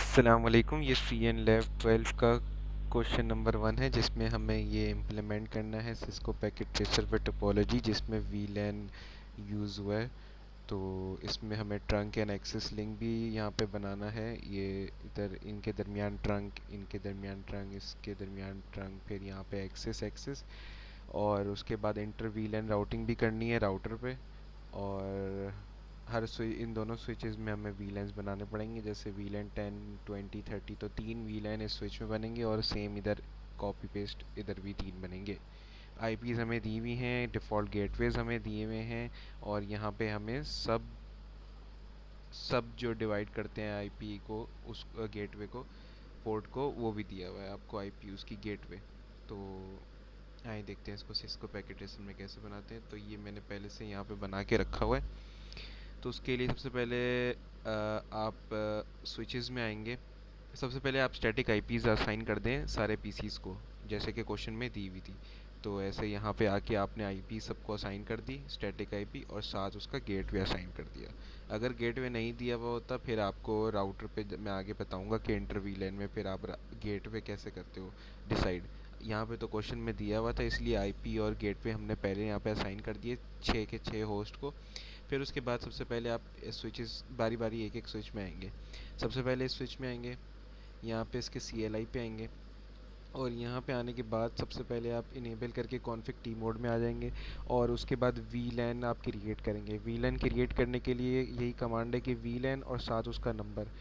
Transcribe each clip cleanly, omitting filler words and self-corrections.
अस्सलाम वालेकुम। ये सी एन लैब 12 का क्वेश्चन नंबर 1 है जिसमें हमें ये इम्प्लीमेंट करना है सिस्को पैकेट ट्रेसर पर टोपोलॉजी जिसमें वीलैन यूज़ हुआ है। तो इसमें हमें ट्रंक एंड एक्सेस लिंक भी यहाँ पे बनाना है। ये इधर इनके दरमियान ट्रंक, इनके दरमियान ट्रंक, इसके दरमियान ट्रंक, फिर यहाँ पे एक्सेस एक्सेस, और उसके बाद इंटर वीलैन राउटिंग भी करनी है राउटर पे। और हर इन दोनों स्विचेस में हमें वीलैन्स बनाने पड़ेंगे, जैसे वीलैन 10 20 30, तो 3 वीलैन इस स्विच में बनेंगे और सेम इधर कॉपी पेस्ट इधर भी 3 बनेंगे। आईपीज़ हमें दी हुई हैं, डिफ़ॉल्ट गेटवेज हमें दिए हुए हैं, और यहाँ पे हमें सब सब जो डिवाइड करते हैं आईपी को, उस गेटवे को, पोर्ट को, वो भी दिया हुआ है आपको आईपी उसकी गेटवे। तो आइए देखते हैं इसको सिस्को पैकेट ट्रेसर में कैसे बनाते हैं। तो ये मैंने पहले से यहाँ पे बना के रखा हुआ है। तो उसके लिए सबसे पहले आप स्विचेस में आएंगे। सबसे पहले आप स्टैटिक आईपीज़ असाइन कर दें सारे पीसीस को, जैसे कि क्वेश्चन में दी हुई थी। तो ऐसे यहाँ पे आके आपने आईपी सबको असाइन कर दी, स्टैटिक आईपी, और साथ उसका गेटवे असाइन कर दिया। अगर गेटवे नहीं दिया हुआ होता फिर आपको राउटर पे मैं आगे बताऊँगा कि इंटर वीलैन में फिर आप गेटवे कैसे करते हो डिसाइड। यहाँ पे तो क्वेश्चन में दिया हुआ था, इसलिए आईपी और गेटवे हमने पहले यहाँ पे असाइन कर दिए 6 के 6 होस्ट को। फिर उसके बाद सबसे पहले आप स्विचेस बारी बारी एक एक स्विच में आएंगे। सबसे पहले इस स्विच में आएंगे, यहाँ पे इसके CLI पे आएंगे, और यहाँ पे आने के बाद सबसे पहले आप इनेबल करके कॉन्फ़िग टी मोड में आ जाएंगे। और उसके बाद वीलैन आप क्रिएट करेंगे। वीलैन क्रिएट करने के लिए यही कमांड है कि वीलैन और साथ उसका नंबर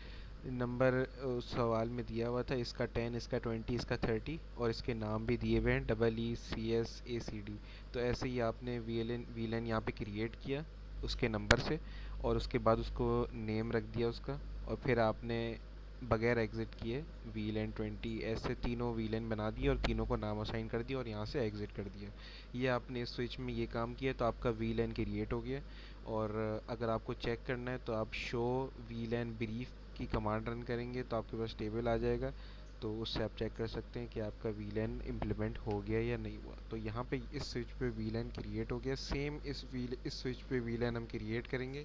नंबर उस सवाल में दिया हुआ था, इसका 10, इसका 20, इसका 30, और इसके नाम भी दिए हुए हैं EECSACD। तो ऐसे ही आपने वीलैन यहाँ पे क्रिएट किया उसके नंबर से, और उसके बाद उसको नेम रख दिया उसका, और फिर आपने बगैर एग्ज़िट किए वीलैन 20 ऐसे तीनों वीलैन बना दिए और तीनों को नाम असाइन कर दिया और यहाँ से एग्ज़िट कर दिया। ये आपने इस स्विच में ये काम किया तो आपका वीलैन क्रिएट हो गया। और अगर आपको चेक करना है तो आप शो वीलैन ब्रीफ की कमांड रन करेंगे तो आपके पास टेबल आ जाएगा। तो उससे आप चेक कर सकते हैं कि आपका वीलैन इम्प्लीमेंट हो गया या नहीं हुआ। तो यहाँ पे इस स्विच पे वीलैन क्रिएट हो गया। सेम इस स्विच पे वीलैन हम क्रिएट करेंगे।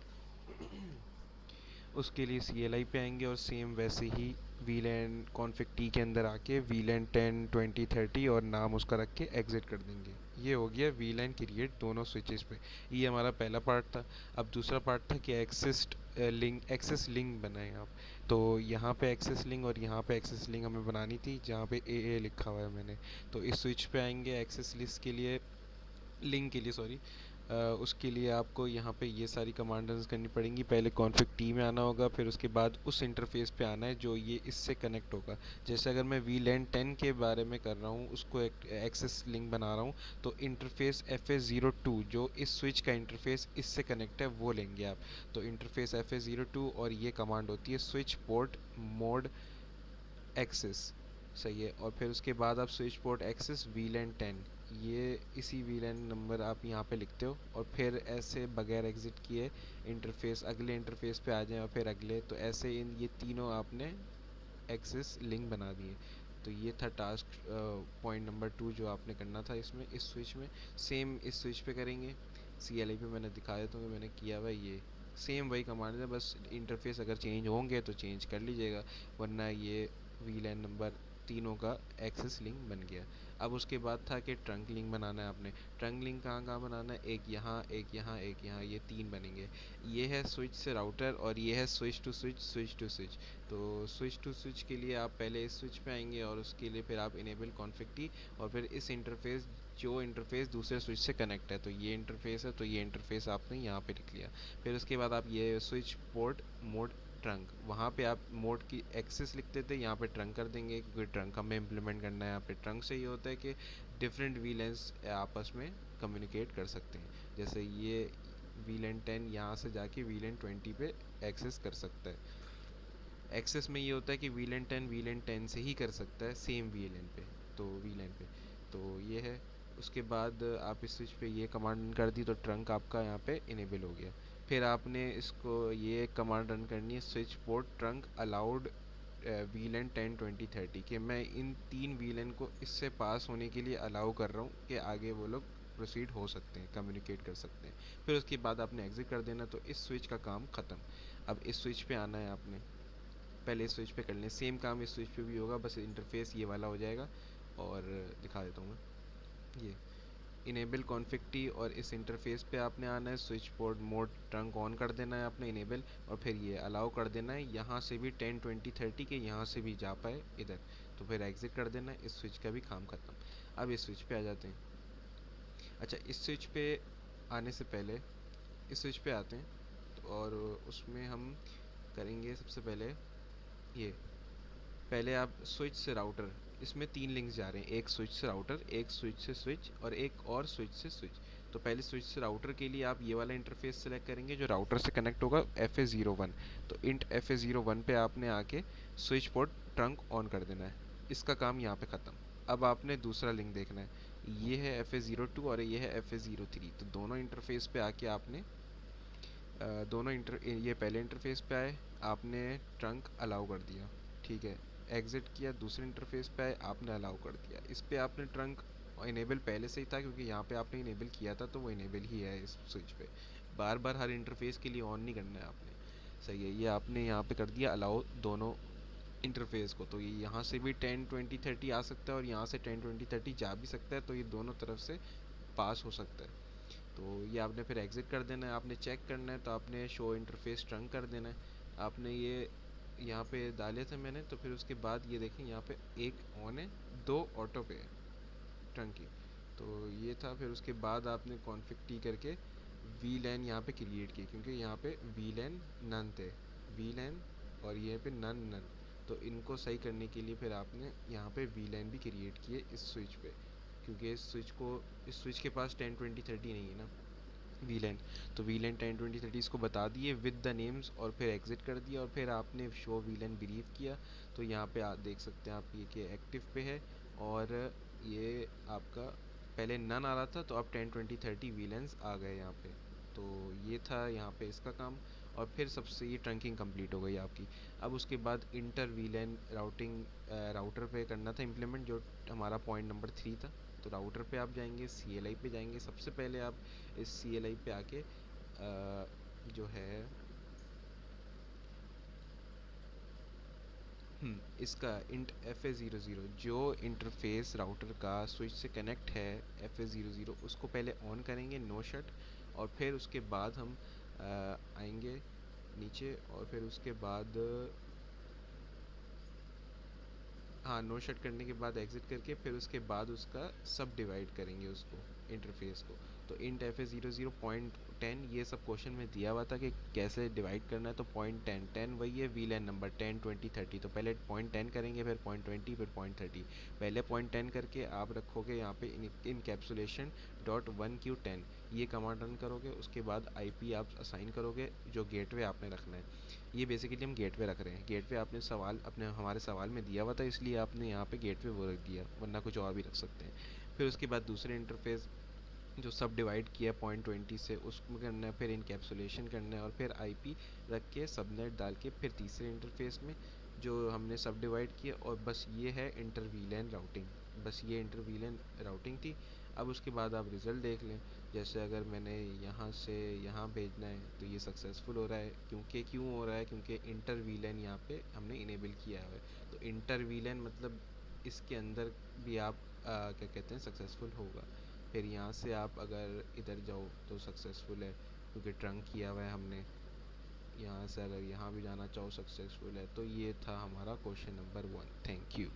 उसके लिए CLI पे आएंगे और सेम वैसे ही वीलैन कॉन्फ़िग टी के अंदर आके वीलैन 10 20 30 और नाम उसका रख के एग्ज़िट कर देंगे। ये हो गया वीलैन क्रिएट दोनों स्विचेस पे। ये हमारा पहला पार्ट था। अब दूसरा पार्ट था कि एक्सेस लिंक बनाएं आप। तो यहाँ पे एक्सेस लिंक और यहाँ पे एक्सेस लिंक हमें बनानी थी, जहाँ पे AA लिखा हुआ है मैंने। तो इस स्विच पे आएंगे एक्सेस लिस्ट के लिए, लिंक के लिए सॉरी। उसके लिए आपको यहाँ पे ये सारी कमांड रन करनी पड़ेंगी। पहले कॉन्फ़िग टी में आना होगा, फिर उसके बाद उस इंटरफेस पे आना है जो ये इससे कनेक्ट होगा। जैसे अगर मैं वीलैन 10 के बारे में कर रहा हूँ, उसको एक एक्सेस लिंक बना रहा हूँ, तो इंटरफेस FA02 जो इस स्विच का इंटरफेस इससे कनेक्ट है वो लेंगे आप। तो इंटरफेस FA02, और ये कमांड होती है स्विच पोर्ट मोड एक्सेस। सही है। और फिर उसके बाद आप स्विच पोर्ट एक्सेस वीलैन 10, ये इसी वीलैन नंबर आप यहाँ पे लिखते हो, और फिर ऐसे बगैर एग्ज़िट किए इंटरफेस अगले इंटरफेस पे आ जाए और फिर अगले। तो ऐसे इन ये तीनों आपने एक्सेस लिंक बना दिए। तो ये था टास्क पॉइंट नंबर 2 जो आपने करना था इसमें, इस स्विच में। सेम इस स्विच पे करेंगे। CLI पे मैंने दिखा देता हूँ कि मैंने किया हुआ ये सेम वही कमांड है, बस इंटरफेस अगर चेंज होंगे तो चेंज कर लीजिएगा, वरना ये वीलैन नंबर तीनों का एक्सेस लिंक बन गया। अब उसके बाद था कि ट्रंक लिंक बनाना है आपने। ट्रंक लिंक कहाँ कहाँ बनाना है, एक यहाँ, एक यहाँ, एक यहाँ, ये 3 बनेंगे। ये है स्विच से राउटर, और ये है switch to switch, switch to switch. तो स्विच टू स्विच के लिए आप पहले इस स्विच पे आएंगे, और उसके लिए फिर आप इनेबल कॉन्फ़िग टी, और फिर इस इंटरफेस जो इंटरफेस दूसरे स्विच से कनेक्ट है, तो ये इंटरफेस है, तो ये इंटरफेस आपने यहाँ पे लिख लिया। फिर उसके बाद आप ये स्विच पोर्ट मोड ट्रंक, वहाँ पे आप मोड की एक्सेस लिखते थे, यहाँ पे ट्रंक कर देंगे क्योंकि ट्रंक हमें इम्प्लीमेंट करना है यहाँ पे। ट्रंक से ये होता है कि डिफरेंट वीलैन्स आपस में कम्युनिकेट कर सकते हैं। जैसे ये वीलैन 10 यहाँ से जाके वीलैन 20 पे एक्सेस कर सकता है। एक्सेस में ये होता है कि वीलैन 10 से ही कर सकता है सेम वीलैन पे। तो वीलैन पे तो ये है। उसके बाद आप इस स्विच पे ये कमांड कर दी तो ट्रंक आपका यहाँ पे इनेबल हो गया। फिर आपने इसको ये कमांड रन करनी है, स्विच पोर्ट ट्रंक अलाउड वीलैन 10 20 30, कि मैं इन 3 वीलैन को इससे पास होने के लिए अलाउ कर रहा हूँ कि आगे वो लोग प्रोसीड हो सकते हैं, कम्युनिकेट कर सकते हैं। फिर उसके बाद आपने एग्जिट कर देना, तो इस स्विच का काम ख़त्म। अब इस स्विच पे आना है आपने। पहले इस स्विच पे कर लें, सेम काम इस स्विच पे भी होगा, बस इंटरफेस ये वाला हो जाएगा। और दिखा देता हूँ मैं, ये इनेबल कॉन्फ़िग टी, और इस इंटरफेस पे आपने आना है, switch board mode trunk on कर देना है आपने इनेबल, और फिर ये अलाउ कर देना है, यहाँ से भी 10 20 30 के यहाँ से भी जा पाए इधर, तो फिर एग्ज़िट कर देना है। इस स्विच का भी काम ख़त्म। अब इस स्विच पे आ जाते हैं। अच्छा, इस स्विच पे आने से पहले इस स्विच पे आते हैं, तो और उसमें हम करेंगे सबसे पहले ये, पहले आप स्विच से राउटर, इसमें 3 लिंक्स जा रहे हैं, एक स्विच से राउटर, एक स्विच से स्विच, और एक और स्विच से स्विच। तो पहले स्विच से राउटर के लिए आप ये वाला इंटरफेस सेलेक्ट करेंगे जो राउटर से कनेक्ट होगा, FA01। तो इंट FA01 पे आपने आके स्विच पोर्ट ट्रंक ऑन कर देना है। इसका काम यहाँ पे ख़त्म। अब आपने दूसरा लिंक देखना है, ये है FA02 और ये है FA03। तो दोनों इंटरफेस पे आके आपने ये पहले इंटरफेस पे आए, आपने ट्रंक अलाउ कर दिया, ठीक है। एग्ज़िट किया, दूसरे इंटरफेस पे आए, आपने अलाउ कर दिया। इस पे आपने ट्रंक इनेबल पहले से ही था, क्योंकि यहाँ पे आपने इनेबल किया था, तो वो इनेबल ही है इस स्विच पे। बार बार हर इंटरफेस के लिए ऑन नहीं करना है आपने, सही है। ये आपने यहाँ पे कर दिया अलाउ दोनों इंटरफेस को, तो ये यहाँ से भी 10 20 30 आ सकता है, और यहाँ से 10 20 30 जा भी सकता है, तो ये दोनों तरफ से पास हो सकता है। तो ये आपने फिर एग्ज़िट कर देना है। आपने चेक करना है, तो आपने शो इंटरफेस ट्रंक कर देना है। आपने ये यहाँ पे डाले थे मैंने, तो फिर उसके बाद ये देखें यहाँ पे एक ऑन है, दो ऑटो पे है ट्रंक की। तो ये था, फिर उसके बाद आपने कॉन्फ़िग टी करके वी लैन यहाँ पे क्रिएट की, क्योंकि यहाँ पे वी लैन नन थे, वी लैन और ये पे नन नन। तो इनको सही करने के लिए फिर आपने यहाँ पे वी लैन भी क्रिएट किए इस स्विच पे, क्योंकि इस स्विच के पास 10 20 30 नहीं है ना, वीलैन। तो वीलैन 10 20 30 इसको बता दिए विद द नेम्स, और फिर एग्ज़िट कर दिया, और फिर आपने शो वीलैन बिलीव किया। तो यहाँ पे आप देख सकते हैं आप ये कि एक्टिव पे है, और ये आपका पहले नन आ रहा था, तो अब 10 20 30 वीलेंस आ गए यहाँ पे। तो ये था यहाँ पे इसका काम, और फिर सबसे ये ट्रंकिंग कंप्लीट हो गई आपकी। अब उसके बाद इंटर वीलैन राउटिंग राउटर पे करना था इम्प्लीमेंट, जो हमारा पॉइंट नंबर 3 था। तो राउटर पे आप जाएंगे, CLI पे जाएंगे, सबसे पहले आप इस CLI पे आके जो है इसका इंट FA00 जो इंटरफेस राउटर का स्विच से कनेक्ट है, FA00 उसको पहले ऑन करेंगे, नो शट। और फिर उसके बाद हम आएंगे नीचे, और फिर उसके बाद हाँ, नो शट करने के बाद एग्ज़िट करके फिर उसके बाद उसका सब डिवाइड करेंगे उसको, इंटरफेस को। तो इंट FA00 पॉइंट 10, ये सब क्वेश्चन में दिया हुआ था कि कैसे डिवाइड करना है। तो पॉइंट 10 10 वही है वीलैन नंबर 10 20 30। तो पहले पॉइंट 10 करेंगे, फिर पॉइंट 20, फिर पॉइंट 30। पहले पॉइंट 10 करके आप रखोगे यहाँ पे इनकैप्सुलेशन .1Q10, ये कमांड रन करोगे। उसके बाद IP आप असाइन करोगे जो गेटवे आपने रखना है। ये बेसिकली हम गेटवे रख रहे हैं। गेटवे आपने सवाल अपने हमारे सवाल में दिया हुआ था, इसलिए आपने यहाँ पे गेटवे वो रख दिया, वरना कुछ और भी रख सकते हैं। फिर उसके बाद दूसरे इंटरफेस जो सब डिवाइड किया पॉइंट 20 से, उसमें करना है, फिर इनकैप्सुलेशन करना है, और फिर IP रख के सबनेट डाल के फिर तीसरे इंटरफेस में जो हमने सब डिवाइड किया। और बस ये है इंटरवीलन राउटिंग, बस ये इंटरवीलन राउटिंग थी। अब उसके बाद आप रिज़ल्ट देख लें। जैसे अगर मैंने यहाँ से यहाँ भेजना है, तो ये सक्सेसफुल हो रहा है। क्यों हो रहा है? क्योंकि इंटरवीलन यहाँ पे हमने इनेबल किया हुआ है। तो इंटरवीलन मतलब इसके अंदर भी आप क्या कहते हैं, सक्सेसफुल होगा। फिर यहाँ से आप अगर इधर जाओ तो सक्सेसफुल है, क्योंकि ट्रंक किया हुआ है हमने। यहाँ से अगर यहाँ भी जाना चाहो सक्सेसफुल है। तो ये था हमारा क्वेश्चन नंबर 1। Thank you.